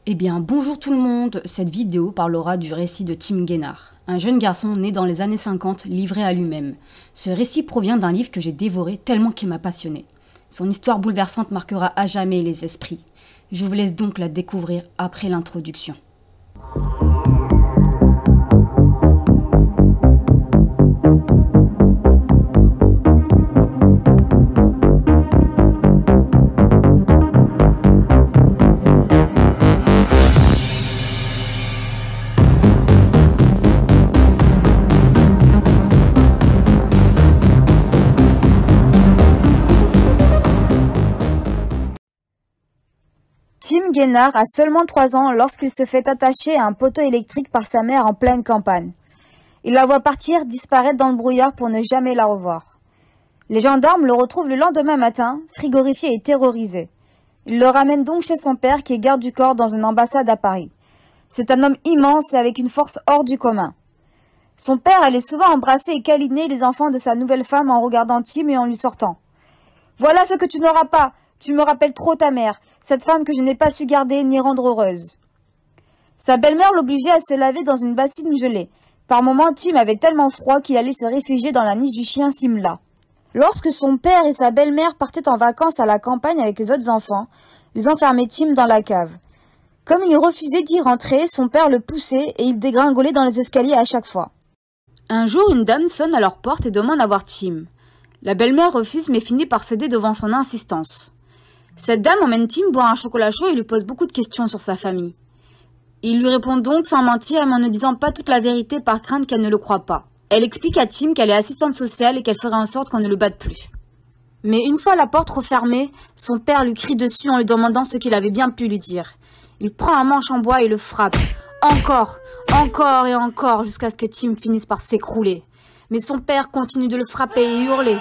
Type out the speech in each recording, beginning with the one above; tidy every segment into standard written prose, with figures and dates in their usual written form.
Eh bien, bonjour tout le monde. Cette vidéo parlera du récit de Tim Guénard, un jeune garçon né dans les années 50, livré à lui-même. Ce récit provient d'un livre que j'ai dévoré tellement qu'il m'a passionné. Son histoire bouleversante marquera à jamais les esprits. Je vous laisse donc la découvrir après l'introduction. Tim Guénard a seulement 3 ans lorsqu'il se fait attacher à un poteau électrique par sa mère en pleine campagne. Il la voit partir, disparaître dans le brouillard pour ne jamais la revoir. Les gendarmes le retrouvent le lendemain matin, frigorifié et terrorisé. Ils le ramènent donc chez son père qui est garde du corps dans une ambassade à Paris. C'est un homme immense et avec une force hors du commun. Son père allait souvent embrasser et câliner les enfants de sa nouvelle femme en regardant Tim et en lui sortant. « Voilà ce que tu n'auras pas. Tu me rappelles trop ta mère, cette femme que je n'ai pas su garder ni rendre heureuse. » Sa belle-mère l'obligeait à se laver dans une bassine gelée. Par moments, Tim avait tellement froid qu'il allait se réfugier dans la niche du chien Simla. Lorsque son père et sa belle-mère partaient en vacances à la campagne avec les autres enfants, ils enfermaient Tim dans la cave. Comme il refusait d'y rentrer, son père le poussait et il dégringolait dans les escaliers à chaque fois. Un jour, une dame sonne à leur porte et demande à voir Tim. La belle-mère refuse mais finit par céder devant son insistance. Cette dame emmène Tim boire un chocolat chaud et lui pose beaucoup de questions sur sa famille. Il lui répond donc sans mentir mais en ne disant pas toute la vérité par crainte qu'elle ne le croie pas. Elle explique à Tim qu'elle est assistante sociale et qu'elle ferait en sorte qu'on ne le batte plus. Mais une fois la porte refermée, son père lui crie dessus en lui demandant ce qu'il avait bien pu lui dire. Il prend un manche en bois et le frappe. Encore, encore et encore jusqu'à ce que Tim finisse par s'écrouler. Mais son père continue de le frapper et hurler.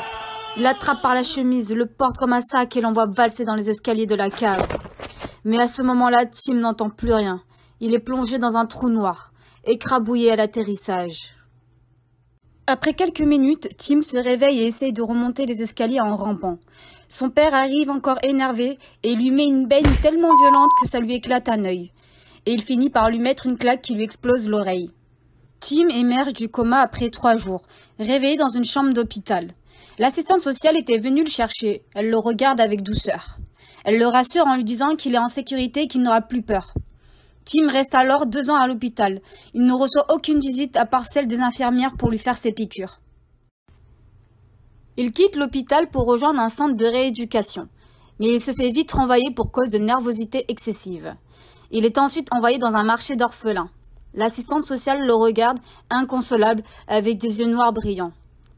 Il l'attrape par la chemise, le porte comme un sac et l'envoie valser dans les escaliers de la cave. Mais à ce moment-là, Tim n'entend plus rien. Il est plongé dans un trou noir, écrabouillé à l'atterrissage. Après quelques minutes, Tim se réveille et essaye de remonter les escaliers en rampant. Son père arrive encore énervé et lui met une baigne tellement violente que ça lui éclate un œil. Et il finit par lui mettre une claque qui lui explose l'oreille. Tim émerge du coma après 3 jours, réveillé dans une chambre d'hôpital. L'assistante sociale était venue le chercher. Elle le regarde avec douceur. Elle le rassure en lui disant qu'il est en sécurité et qu'il n'aura plus peur. Tim reste alors 2 ans à l'hôpital. Il ne reçoit aucune visite à part celle des infirmières pour lui faire ses piqûres. Il quitte l'hôpital pour rejoindre un centre de rééducation. Mais il se fait vite renvoyer pour cause de nervosité excessive. Il est ensuite envoyé dans un marché d'orphelins. L'assistante sociale le regarde, inconsolable, avec des yeux noirs brillants.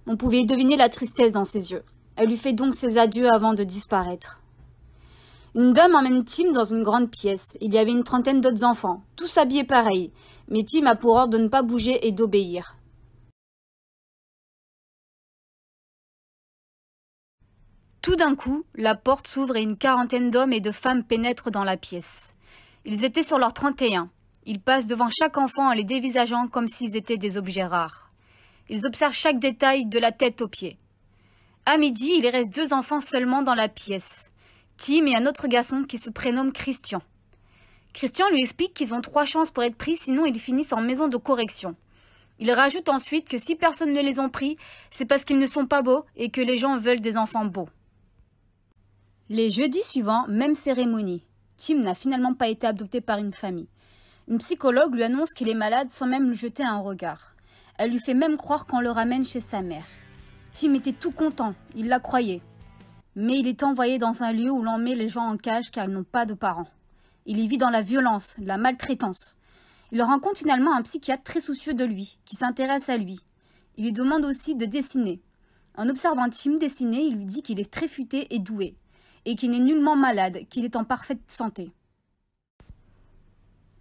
On pouvait deviner la tristesse dans ses yeux. Elle lui fait donc ses adieux avant de disparaître. Une dame emmène Tim dans une grande pièce. Il y avait une 30aine d'autres enfants, tous habillés pareil. Mais Tim a pour ordre de ne pas bouger et d'obéir. Tout d'un coup, la porte s'ouvre et une 40aine d'hommes et de femmes pénètrent dans la pièce. Ils étaient sur leur 31. Ils passent devant chaque enfant en les dévisageant comme s'ils étaient des objets rares. Ils observent chaque détail de la tête aux pieds. À midi, il reste 2 enfants seulement dans la pièce. Tim et un autre garçon qui se prénomme Christian. Christian lui explique qu'ils ont 3 chances pour être pris, sinon ils finissent en maison de correction. Il rajoute ensuite que si personne ne les a pris, c'est parce qu'ils ne sont pas beaux et que les gens veulent des enfants beaux. Les jeudis suivants, même cérémonie. Tim n'a finalement pas été adopté par une famille. Une psychologue lui annonce qu'il est malade sans même lui jeter un regard. Elle lui fait même croire qu'on le ramène chez sa mère. Tim était tout content, il la croyait. Mais il est envoyé dans un lieu où l'on met les gens en cage car ils n'ont pas de parents. Il y vit dans la violence, la maltraitance. Il rencontre finalement un psychiatre très soucieux de lui, qui s'intéresse à lui. Il lui demande aussi de dessiner. En observant Tim dessiner, il lui dit qu'il est très futé et doué, et qu'il n'est nullement malade, qu'il est en parfaite santé.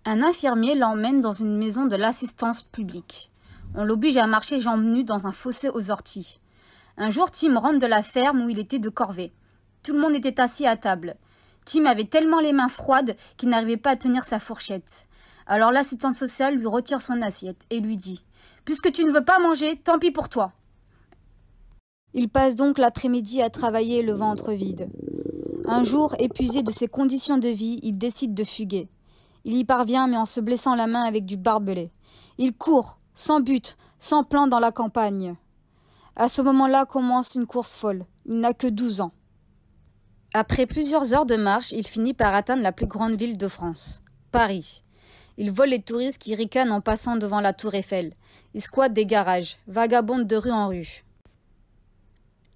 Un infirmier l'emmène dans une maison de l'assistance publique. On l'oblige à marcher jambes nues dans un fossé aux orties. Un jour, Tim rentre de la ferme où il était de corvée. Tout le monde était assis à table. Tim avait tellement les mains froides qu'il n'arrivait pas à tenir sa fourchette. Alors l'assistante sociale lui retire son assiette et lui dit « Puisque tu ne veux pas manger, tant pis pour toi !» Il passe donc l'après-midi à travailler le ventre vide. Un jour, épuisé de ses conditions de vie, il décide de fuguer. Il y parvient, mais en se blessant la main avec du barbelé. Il court, sans but, sans plan dans la campagne. À ce moment-là commence une course folle. Il n'a que 12 ans. Après plusieurs heures de marche, il finit par atteindre la plus grande ville de France, Paris. Il vole les touristes qui ricanent en passant devant la tour Eiffel. Il squatte des garages, vagabonde de rue en rue.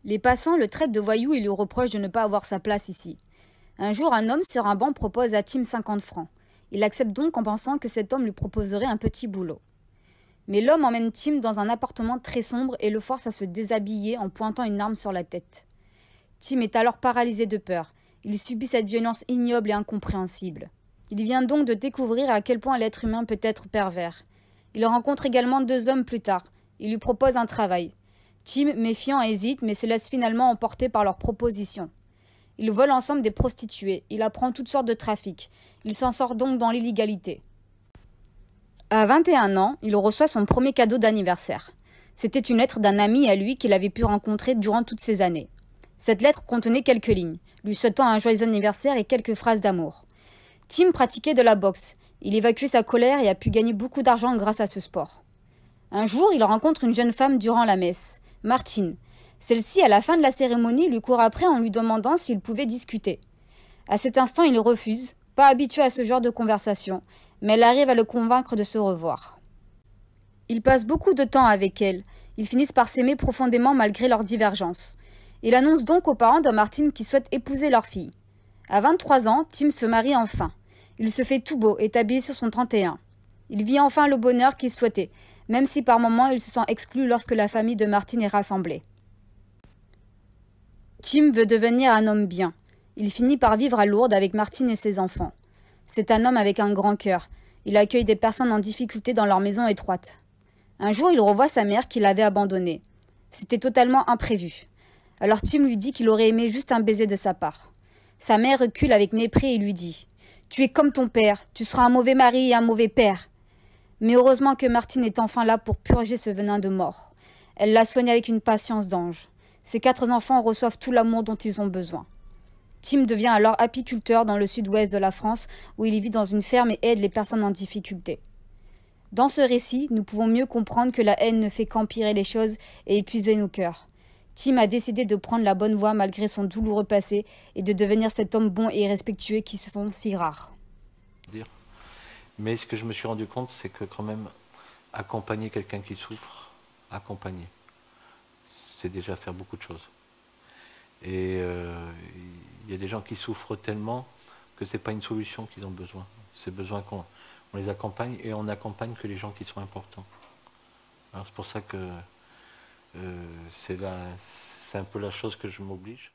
Les passants le traitent de voyou et lui reprochent de ne pas avoir sa place ici. Un jour, un homme sur un banc propose à Tim 50 francs. Il accepte donc en pensant que cet homme lui proposerait un petit boulot. Mais l'homme emmène Tim dans un appartement très sombre et le force à se déshabiller en pointant une arme sur la tête. Tim est alors paralysé de peur. Il subit cette violence ignoble et incompréhensible. Il vient donc de découvrir à quel point l'être humain peut être pervers. Il rencontre également 2 hommes plus tard. Il lui propose un travail. Tim, méfiant, hésite mais se laisse finalement emporter par leur proposition. Ils volent ensemble des prostituées. Il apprend toutes sortes de trafics. Il s'en sort donc dans l'illégalité. À 21 ans, il reçoit son premier cadeau d'anniversaire. C'était une lettre d'un ami à lui qu'il avait pu rencontrer durant toutes ces années. Cette lettre contenait quelques lignes, lui souhaitant un joyeux anniversaire et quelques phrases d'amour. Tim pratiquait de la boxe. Il évacuait sa colère et a pu gagner beaucoup d'argent grâce à ce sport. Un jour, il rencontre une jeune femme durant la messe, Martine. Celle-ci, à la fin de la cérémonie, lui court après en lui demandant s'ils pouvaient discuter. À cet instant, il refuse, pas habitué à ce genre de conversation, mais elle arrive à le convaincre de se revoir. Il passe beaucoup de temps avec elle. Ils finissent par s'aimer profondément malgré leurs divergences. Il annonce donc aux parents de Martine qu'ils souhaitent épouser leur fille. À 23 ans, Tim se marie enfin. Il se fait tout beau et est habillé sur son 31. Il vit enfin le bonheur qu'il souhaitait, même si par moments il se sent exclu lorsque la famille de Martine est rassemblée. Tim veut devenir un homme bien. Il finit par vivre à Lourdes avec Martine et ses enfants. C'est un homme avec un grand cœur. Il accueille des personnes en difficulté dans leur maison étroite. Un jour, il revoit sa mère qu'il avait abandonnée. C'était totalement imprévu. Alors Tim lui dit qu'il aurait aimé juste un baiser de sa part. Sa mère recule avec mépris et lui dit « Tu es comme ton père, tu seras un mauvais mari et un mauvais père. » Mais heureusement que Martine est enfin là pour purger ce venin de mort. Elle la soigne avec une patience d'ange. Ses 4 enfants reçoivent tout l'amour dont ils ont besoin. Tim devient alors apiculteur dans le sud-ouest de la France où il vit dans une ferme et aide les personnes en difficulté. Dans ce récit, nous pouvons mieux comprendre que la haine ne fait qu'empirer les choses et épuiser nos cœurs. Tim a décidé de prendre la bonne voie malgré son douloureux passé et de devenir cet homme bon et respectueux qui se font si rares. Mais ce que je me suis rendu compte, c'est que quand même, accompagner quelqu'un qui souffre, accompagner, c'est déjà faire beaucoup de choses. Et il y a des gens qui souffrent tellement que ce n'est pas une solution qu'ils ont besoin. C'est besoin qu'on les accompagne et on n'accompagne que les gens qui sont importants. Alors c'est pour ça que c'est un peu la chose que je m'oblige.